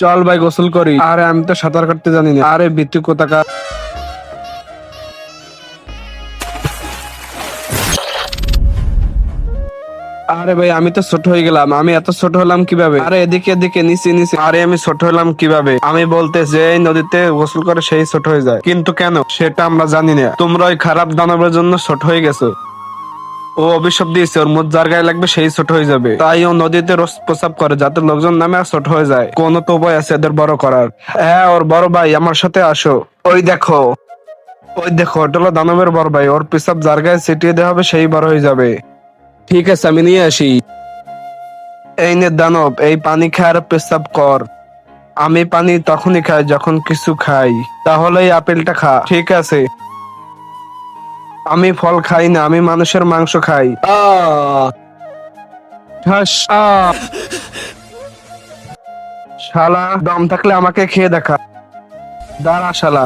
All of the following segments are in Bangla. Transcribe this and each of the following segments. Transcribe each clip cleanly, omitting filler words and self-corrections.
চল ভাই গোসল করি। আরে আমি তো সাঁতার কাটতে জানি না। আরে বিতু কোথাকার। আরে ভাই আমি তো ছোট হয়ে গেলাম। আমি এত ছোট হলাম কিভাবে? আরে এদিকে এদিকে নিচে নিচে। আরে আমি ছোট হলাম কিভাবে? আমি বলতে যে এই নদীতে গোসল করে সেই ছোট হয়ে যায়, কিন্তু কেন সেটা আমরা জানি না। তোমরা ওই খারাপ দানবের জন্য ছোট হয়ে গেছো। ও অভিশাপ দিয়েছে ওর মুখ যার গায়ে লাগবে সেই ছোট হয়ে যাবে, তাই ও নদীতে রোজ প্রসাব করে যাতে লোকজন নামে আর ছোট হয়ে যায়। কোনো তো উপায় আছে এদের বড় করার। হ্যাঁ ওর বড় ভাই আমার সাথে আসো। ওই দেখো, ওই দেখো ওটা হলো দানবের বড় ভাই। ওর পেশাব যার গায়ে ছিটিয়ে দেওয়া হবে সেই বড় হয়ে যাবে। ঠিক আছে আমি নিয়ে আসি। এই নে দানব, এই পানি খা আর পেশাব কর। আমি পানি তখনই খাই যখন কিছু খাই। তাহলে এই আপেলটা খা। ঠিক আছে। আমি ফল খাই না, আমি মানুষের মাংস খাই। ঠাস, শালা দম থাকলে আমাকে খেয়ে দেখা। দাঁড়া শালা।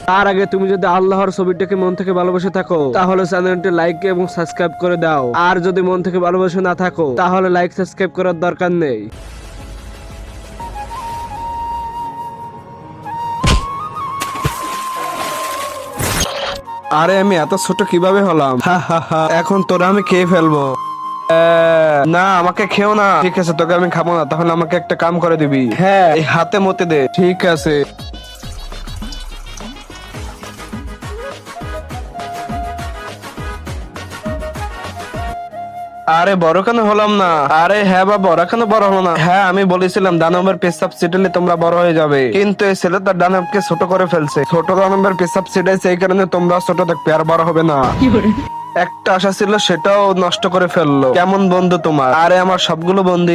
তার আগে তুমি যদি আল্লাহর ছবিটাকে মন থেকে ভালোবেসে থাকো তাহলে চ্যানেলটি লাইক এবং সাবস্ক্রাইব করে দাও। আর যদি মন থেকে ভালোবেসে না থাকো তাহলে লাইক সাবস্ক্রাইব করার দরকার নেই। আরে আমি এত ছোট কিভাবে হলাম? হা হা হা, এখন তোরা আমি খেয়ে ফেলবো। না আমাকে খেও না। ঠিক আছে তোকে আমি খাবো না, তাহলে আমাকে একটা কাম করে দিবি। হ্যাঁ এই হাতে মতে দে। ঠিক আছে। আরে বড় কেন হলাম না? আরে হ্যাঁ বাবা ওরা কেন বড় হলো না? হ্যাঁ আমি বলেছিলাম দানবের পেশাব ছিটালে তোমরা বড় হয়ে যাবে, কিন্তু এই ছেলেটা দানবকে ছোট করে ফেলছে। ছোট দানবের পেশাব ছিটাইছে এই কারণে তোমরা ছোট থাকবে আর বড় হবে না। একটা আশা ছিল সেটাও নষ্ট করে ফেললো। কেমন বন্ধু তোমার? আরে আমার সবগুলো বন্ধু